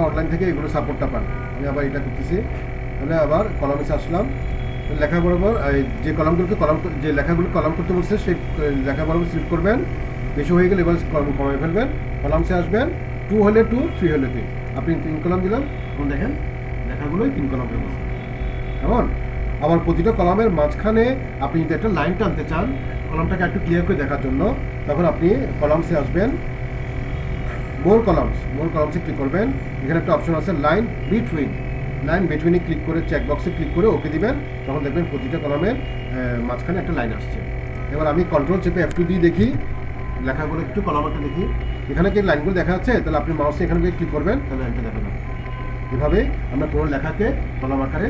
Online থেকে এগুলো সাপোর্টটা পান। আমি আবার এটা করতেছি, তাহলে আবার কলামে আসলাম, লেখা বরাবর যে কলামগুলোকে যে লেখাগুলো কলাম করতে বলছে সেই লেখা বরাবর সিলেক্ট করবেন। বেশি হয়ে গেলে এবার কমাই ফেলবেন, কলামসে আসবেন, 2 হলে 2, 3 হলে 3, আপনি 3 কলাম দিলাম, এখন দেখেন লেখাগুলোই 3 কলাম হয়ে গেছে। কেমন? আবার প্রতিটা কলামের মাঝখানে আপনি যদি একটা লাইন টানতে চান কলামটাকে একটু ক্লিয়ার করে দেখার জন্য, তখন আপনি কলামসে আসবেন, মোর কলামসে ক্লিক করবেন। এখানে একটা অপশন আছে লাইন বিটুইনে ক্লিক করে চেকবক্সে ক্লিক করে ওকে দিবেন, তখন দেখবেন প্রতিটা কলামের মাঝখানে একটা লাইন আসছে। এবার আমি কন্ট্রোল চেপে F2 দিয়ে দেখি লেখাগুলো, একটু কলামটা দেখি, এখানে কি লাইনগুলো দেখা যাচ্ছে, তাহলে আপনি মাউসে এখানে ক্লিক করবেন, তাহলে লাইনটা দেখা যাবে। এভাবে আমরা কোনো লেখাকে কলাম আকারে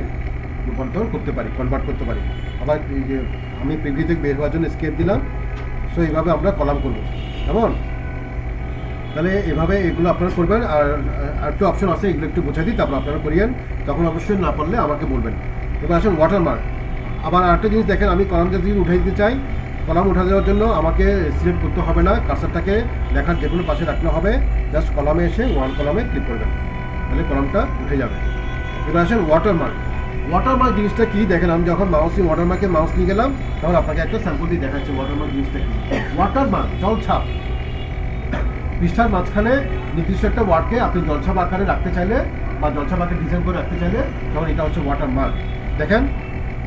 রূপান্তর করতে পারি, কনভার্ট করতে পারি। আবার এই যে আমি প্রিভিউ থেকে বের হওয়ার জন্য এস্কেপ দিলাম। সো এইভাবে আমরা কলাম করব, কেমন? তাহলে এভাবে এগুলো আপনারা করবেন। আর একটু অপশন আছে, এগুলো একটু বোঝা দিই, তারপর আপনারা করিয়েন, তখন অবশ্যই না পারলে আমাকে বলবেন। এবার আসেন ওয়াটারমার্ক। আবার আরেকটা জিনিস দেখেন, আমি কলামটা যদি উঠাই দিতে চাই, কলাম উঠা দেওয়ার জন্য আমাকে সিলেক্ট করতে হবে না, কার্সারটাকে লেখার যে কোনো পাশে রাখলে হবে, জাস্ট কলামে এসে ওয়ান কলামে ক্লিক করবেন, তাহলে কলামটা উঠে যাবে। এবার আসেন ওয়াটারমার্ক জিনিসটা কি দেখেন, আমি যখন ওয়াটারমার্কে মাউস নিয়ে গেলাম, তখন আপনাকে একটা স্যাম্পল দিয়ে দেখাচ্ছি ওয়াটারমার্ক জিনিসটা কি। ওয়াটারমার্ক জলছাপ, পৃষ্ঠার মাঝখানে নির্দিষ্ট একটা ওয়ার্ডকে আপনি জলছাপ আকারে রাখতে চাইলে বা জলছাপ আকারে ডিজাইন করে রাখতে চাইলে, তখন এটা হচ্ছে ওয়াটারমার্ক। দেখেন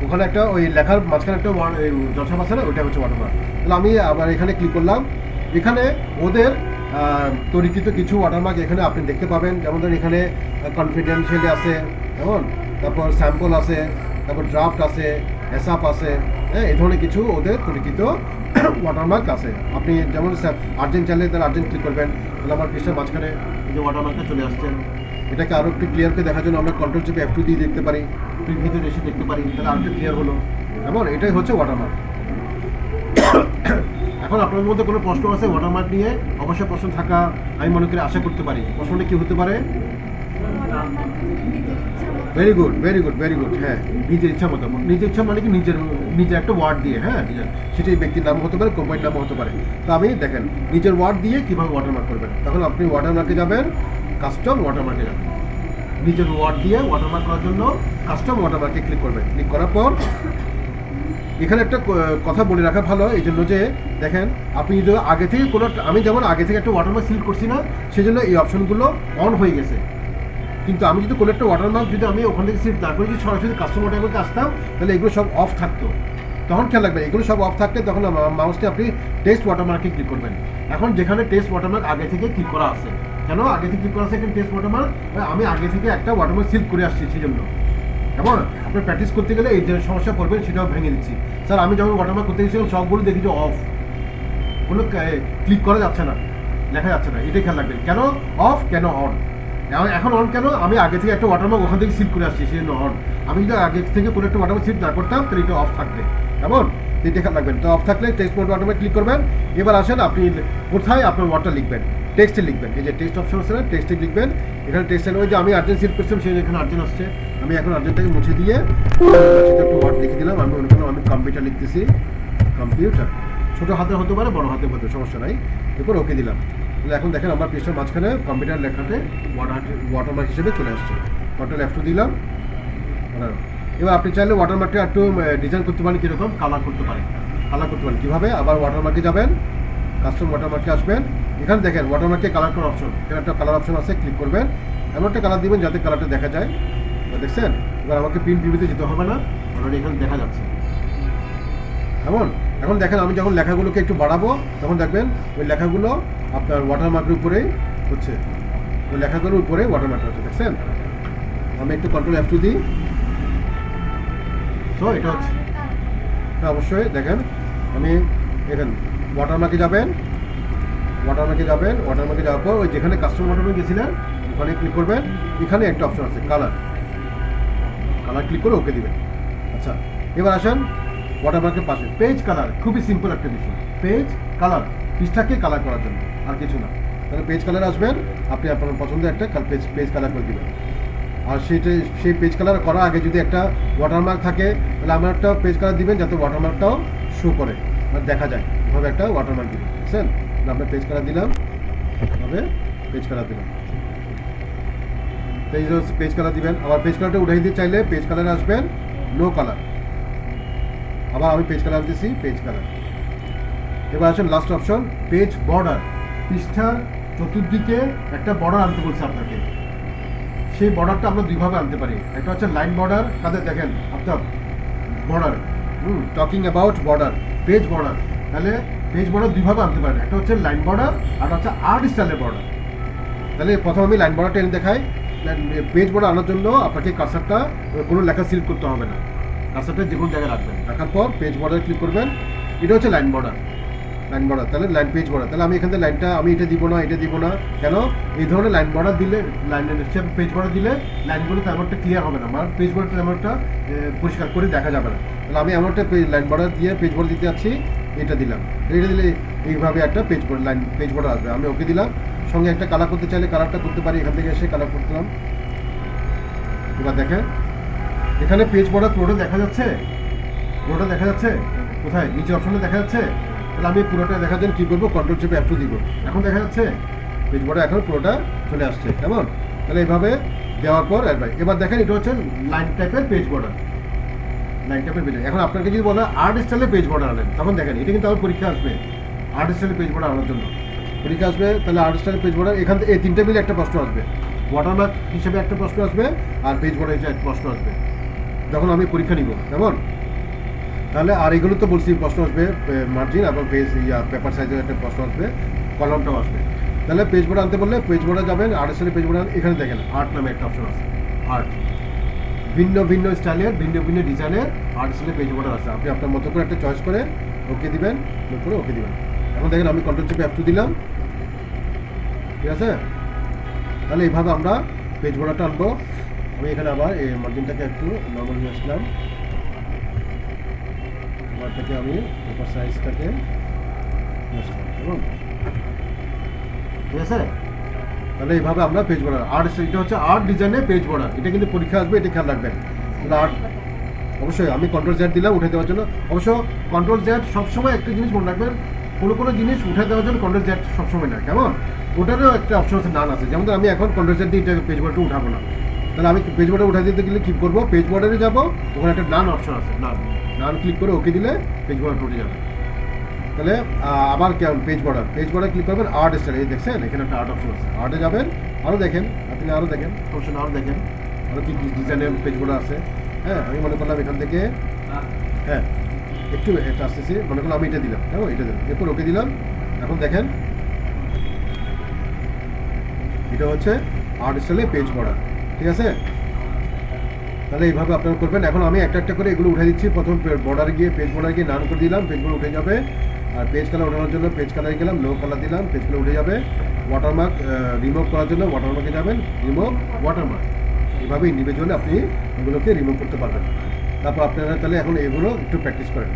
ওখানে একটা ওই লেখার মাঝখানে একটা জলছাপ আছে না, ওইটা হচ্ছে ওয়াটারমার্ক। তাহলে আমি আবার এখানে ক্লিক করলাম, এখানে ওদের তৈরিকৃত কিছু ওয়াটারমার্ক এখানে আপনি দেখতে পাবেন। যেমন ধরুন এখানে কনফিডেন্সিয়ালি আছে, যেমন তারপর স্যাম্পল আছে, তারপর ড্রাফট আছে, এসআপ আছে, হ্যাঁ, এই ধরনের কিছু ওদের তৈরিকৃত ওয়াটারমার্ক আছে। আপনি যেমন আর্জেন্ট চাইলে তাহলে আর্জেন্ট ক্লিক করবেন, তাহলে আমার পৃষ্ঠার মাঝখানে যে ওয়াটারমার্কটা চলে আসছে। এটাকে আরও একটু ক্লিয়ার করে দেখার জন্য আমরা কন্ট্রোল চেপে F2 দিয়ে দেখতে পারি, ভিতরে এসে দেখতে পারি, তাহলে আরও একটু ক্লিয়ার হলো। এমন এটাই হচ্ছে ওয়াটারমার্ক। এখন আপনাদের মধ্যে কোনো প্রশ্ন আছে ওয়াটারমার্ক নিয়ে? অবশ্যই প্রশ্ন থাকা আমি মনে করি আশা করতে পারি। প্রশ্নটা কি হতে পারে? Very good. হ্যাঁ, নিজের ইচ্ছা মতো, নিজের ইচ্ছা মানে কি নিজের একটা ওয়ার্ড দিয়ে, হ্যাঁ, সেটাই ব্যক্তির নাম হতে পারে, কোম্পানির নাম হতে পারে। তো আমি দেখেন নিজের ওয়ার্ড দিয়ে কীভাবে ওয়াটারমার্ক করবেন, তখন আপনি ওয়াটারমার্কে যাবেন, কাস্টম ওয়াটারমার্কে যাবেন। নিজের ওয়ার্ড দিয়ে ওয়াটারমার্ক করার জন্য কাস্টম ওয়াটারমার্কে ক্লিক করবেন। ক্লিক করার পর এখানে একটা কথা বলে রাখা ভালো, এই জন্য যে দেখেন আপনি যদি আগে থেকে কোনো, আমি যেমন আগে থেকে একটা ওয়াটারমার্ক সিলেক্ট করছি না, সেই জন্য এই অপশনগুলো অন হয়ে গেছে। কিন্তু আমি যদি কোনো একটা ওয়াটারমার্ক যদি আমি ওখান থেকে সিলেক্ট না করে যদি সরাসরি কাস্টম ওয়াটারমার্কে আসতাম, তাহলে এগুলো সব অফ থাকতো। তখন খেয়াল রাখবেন, এগুলো সব অফ থাকলে তখন মাউসটা আপনি টেক্সট ওয়াটারমার্কে ক্লিক করবেন। এখন যেখানে টেক্সট ওয়াটারমার্ক আগে থেকে ক্লিক করা আছে, কেন আগে থেকে ক্লিক করা আছে এখানে টেক্সট ওয়াটারমার্ক, আমি আগে থেকে একটা ওয়াটারমার্ক সিলেক্ট করে আসছি, সেই জন্য। কেমন? আপনি প্র্যাকটিস করতে গেলে এই যে সমস্যা পড়বেন সেটাও ভেঙে দিচ্ছি। স্যার আমি যখন ওয়াটারমার্ক করতে গেছিলাম সবগুলো দেখি যে অফ, কোনো ক্লিক করা যাচ্ছে না, লেখা যাচ্ছে না। এটাই খেয়াল রাখবেন, কেন অফ কেন অন। এখন অন কেন, আমি আগে থেকে একটা ওয়াটারমার্ক ওখান থেকে সিলেক্ট করে আসছি, সেই জন্য অন। আমি যদি আগে থেকে কোনো একটা ওয়াটারমার্ক সিলেক্ট না করতাম তাহলে এটা অফ থাকবে। কেমন? এটা খেয়াল রাখবেন। তো অফ থাকলে টেক্সট মোড ওয়াটারমার্ক ক্লিক করবেন। এবার আসেন আপনি কোথায় আপনার ওয়ার্ডটা লিখবেন, টেক্সটে লিখবেন। এই যে টেক্সট অপশন আছে না, টেক্সটে লিখবেন। এখানে টেক্সটে ওই যে আমি আর্জেন্ট সিলেক্ট করছিলাম, সেই এখানে আর্জেন্ট আসছে। আমি এখন আর্জেন্টটাকে মুছে দিয়ে একটু ওয়ার্ড লিখে দিলাম। আমি আমি কম্পিউটার লিখতেছি, কম্পিউটার। ছোটো হাতে হতে পারে, বড় হাতে হতে, সমস্যা নাই। এরপর ওকে দিলাম। তাহলে এখন দেখেন আমার পৃষ্ঠার মাঝখানে কম্পিউটার লেখাতে ওয়াটারমার্ক হিসেবে চলে আসছে। কন্ট্রোল F2 দিলাম। এবার আপনি চাইলে ওয়াটারমার্কটা একটু ডিজাইন করতে পারেন, কীরকম কালার করতে পারেন। কীভাবে? আবার ওয়াটারমার্কে যাবেন, কাস্টম ওয়াটারমার্কে আসবেন। এখানে দেখেন ওয়াটারমার্কে কালার করার অপশন, এখানে একটা কালার অপশন আছে, ক্লিক করবেন। এমন একটা কালার দিবেন যাতে কালারটা দেখা যায়। দেখছেন? এবার আমাকে প্রিন্ট প্রিভিউতে যেতে হবে না, অলরেডি এখানে দেখা যাচ্ছে। এখন দেখেন আমি যখন লেখাগুলোকে একটু বাড়াবো, তখন দেখবেন ওই লেখাগুলো আপনার ওয়াটারমার্কের উপরেই হচ্ছে, ওই লেখাগুলোর উপরে ওয়াটারমার্ক হচ্ছে। দেখছেন? আমি একটু কন্ট্রোল F2 দিই। তো এটা হচ্ছে, অবশ্যই দেখেন আমি এখানে ওয়াটারমার্কে যাবেন, ওয়াটারমার্কে যাওয়ার পর ওই যেখানে কাস্টম ওয়াটারমার্ক গেছিলেন ওখানে ক্লিক করবেন। এখানে একটা অপশন আছে কালার ক্লিক করে ওকে দিবেন। আচ্ছা, এবার আসেন ওয়াটারমার্কের পাশে পেজ কালার। খুবই সিম্পল একটা বিষয়, পেজ কালার, পৃষ্ঠাকে কালার করার জন্য, আর কিছু না। তাহলে পেজ কালার আসবেন, আপনি আপনার পছন্দের একটা পেজ কালার করে দেবেন। আর সেই পেজ কালার করার আগে যদি একটা ওয়াটারমার্ক থাকে, তাহলে আমার একটা পেজ কালার দিবেন যাতে ওয়াটারমার্কটাও শো করে, মানে দেখা যায়। এভাবে একটা ওয়াটারমার্ক দিবেন, বুঝছেন? আপনার পেজ কালার দিলাম, এভাবে পেজ কালার দিলাম। পেজ কালার দিবেন। আবার পেজ কালারটা উঠাই দিতে চাইলে পেজ কালারে আসবেন, নো কালার। আবার আমি পেজ কালার দিচ্ছি, পেজ কালার। এবার আসেন লাস্ট অপশন, পেজ বর্ডার। পৃষ্ঠার চতুর্দিকে একটা বর্ডার আনতে বলছে আপনাকে। সেই বর্ডারটা আমরা দুইভাবে আনতে পারি। একটা হচ্ছে লাইন বর্ডার, কাদের দেখেন আপনার border, talking about border, page border. তাহলে পেজ বর্ডার দুইভাবে আনতে পারেন, একটা হচ্ছে লাইন বর্ডার আর হচ্ছে আর্ট স্টাইলের বর্ডার। তাহলে প্রথমে আমি লাইন বর্ডারটা এনে দেখাই। পেজ বর্ডার আনার জন্য আপনাকে কার্সারটা কোনো লেখা সিলেক্ট করতে হবে না, কার্সারটা যে কোনো জায়গায় রাখবেন, রাখার পর পেজ বর্ডার ক্লিক করবেন। এটা হচ্ছে লাইন বর্ডার, লাইন বর্ডার। তাহলে লাইন পেজ বর্ডার। তাহলে আমি এখান থেকে লাইনটা আমি এটা দিব না, এটা দিব না। কেন? এই ধরনের লাইন বর্ডার দিলে, পেজ বর্ডার দিলে লাইনগুলো তেমন একটা ক্লিয়ার হবে না, আমার পেজ বর্ডারটা তেমন একটা পরিষ্কার করে দেখা যাবে না। তাহলে আমি এমন একটা লাইন বর্ডার দিয়ে পেজ বর্ডার দিতে যাচ্ছি, এটা দিলাম। এটা দিলে এইভাবে একটা page border, line page border আসবে। আমি ওকে দিলাম। সঙ্গে একটা কালার করতে চাইলে কালারটা করতে পারি, এখান থেকে এসে কালার করতাম। এবার দেখেন এখানে পেজ বর্ডার পুরোটা দেখা যাচ্ছে, পুরোটা দেখা যাচ্ছে কোথায়? নিচে অপশনে দেখা যাচ্ছে। তাহলে আমি পুরোটা দেখার জন্য কী করবো? কন্ট্রোল চেপে F2 দিব। এখন দেখা যাচ্ছে পেজ বর্ডার, এখন পুরোটা চলে আসছে, কেমন? তাহলে এইভাবে দেওয়ার পর এবার দেখেন এটা হচ্ছে লাইন টাইপের পেজ বর্ডার, লাইন টাইপের পেজ। এখন আপনাকে যদি বলে আর্ট স্টাইলে পেজ বর্ডার আনেন, তখন দেখেন এটা কিন্তু আমার পরীক্ষা আসবে, আর্ট স্টাইলে পেজ বর্ডার আনার জন্য পরীক্ষা আসবে। তাহলে আর্ট স্টাইলে পেজ বর্ডার এখান থেকে এই তিনটে মিলে একটা প্রশ্ন আসবে, ওয়াটারমার্ক হিসেবে একটা প্রশ্ন আসবে, আর পেজ বর্ডার হিসেবে একটা প্রশ্ন আসবে যখন আমি পরীক্ষা নিব, কেমন? তাহলে আর এগুলো তো বলছি প্রশ্ন আসবে, মার্জিন এবং পেজ পেপার সাইজের একটা প্রশ্ন আসবে, কলমটাও আসবে। তাহলে পেজ বর্ডার আনতে বললে পেজ বর্ডার যাবেন, আর্ট স্টাইলে পেজ বর্ডার। এখানে দেখেন আর্ট নামে একটা অপশন আছে, আর্ট। ভিন্ন ভিন্ন স্টাইলের, ভিন্ন ভিন্ন ডিজাইনের আর্ট স্টাইলে পেজ বর্ডার আছে। আপনি আপনার মতো করে একটা চয়েস করে ওকে দিবেন, করে ওকে দিবেন। এখন দেখেন আমি কন্ট্রোল চেপে F2 দিলাম, ঠিক আছে? তাহলে এইভাবে আমরা পেজ বর্ডারটা আনবো। আমি এখানে আবার এই মার্জিনটাকে একটু নর্মাল নিয়ে আসলাম, এটাকে আমি পেপার সাইজটাকে কেমন, ঠিক আছে? তাহলে এইভাবে আমরা পেজ বর্ডার আর্ট, এটা হচ্ছে আর্ট ডিজাইনের পেজ বর্ডার। এটা কিন্তু পরীক্ষা আসবে, এটা খেয়াল রাখবেন। তাহলে আর্ট অবশ্যই আমি কন্ট্রোল Z দিলাম উঠে দেওয়ার জন্য। অবশ্য কন্ট্রোল Z সবসময় একটা জিনিস মনে রাখবেন, কোনো জিনিস উঠে দেওয়ার জন্য কন্ট্রোল Z সবসময় না, কেমন? ওটারও একটা অপশন আছে, নান আছে। যেমন আমি এখন কন্ট্রোল Z দিয়ে এটা পেজ বর্ডারটা উঠাবো না। তাহলে আমি পেজ বর্ডার উঠে দিতে গেলে কী করবো? পেজ বর্ডারে যাবো, ওখানে একটা নান অপশন আছে, নান ক্লিক করে ওকে দিলে পেজ বর্ডার উঠে যাবে। তাহলে আবার কেমন পেজ বর্ডার ক্লিক করবেন, আর্ট স্টাইল। এই দেখছেন এখানে একটা আর্ট অপশন আছে, আর্টে যাবেন, আরও দেখেন, আপনি আরও দেখেন অপশন, আরও দেখেন আরও কী কী ডিজাইনের পেজ বর্ডার আছে। হ্যাঁ, আমি মনে করলাম এখান থেকে, হ্যাঁ একটু এটা আসতেছি, মনে করলাম আমি এটা দিলাম, কেমন? এটা দিলাম, এরপর ওকে দিলাম। এখন দেখেন এটা হচ্ছে আর্ট স্টাইলে পেজ বর্ডার, ঠিক আছে? তাহলে এইভাবে আপনারা করবেন। এখন আমি একটা একটা করে এগুলো উঠে দিচ্ছি। প্রথম বর্ডারে গিয়ে পেজ বর্ডারে গিয়ে নান করে দিলাম, পেজ বর্ডার উঠে যাবে। আর পেজ কালার ওঠানোর জন্য পেজ কালারে গেলাম, লো কালার দিলাম, পেজ কালার উঠে যাবে। ওয়াটারমার্ক রিমুভ করার জন্য ওয়াটারমার্কে যাবেন, রিমুভ ওয়াটারমার্ক। এইভাবে ইন্ডিভিজুয়ালি আপনি এগুলোকে রিমুভ করতে পারবেন। তারপর আপনারা তাহলে এখন এগুলো একটু প্র্যাকটিস করেন।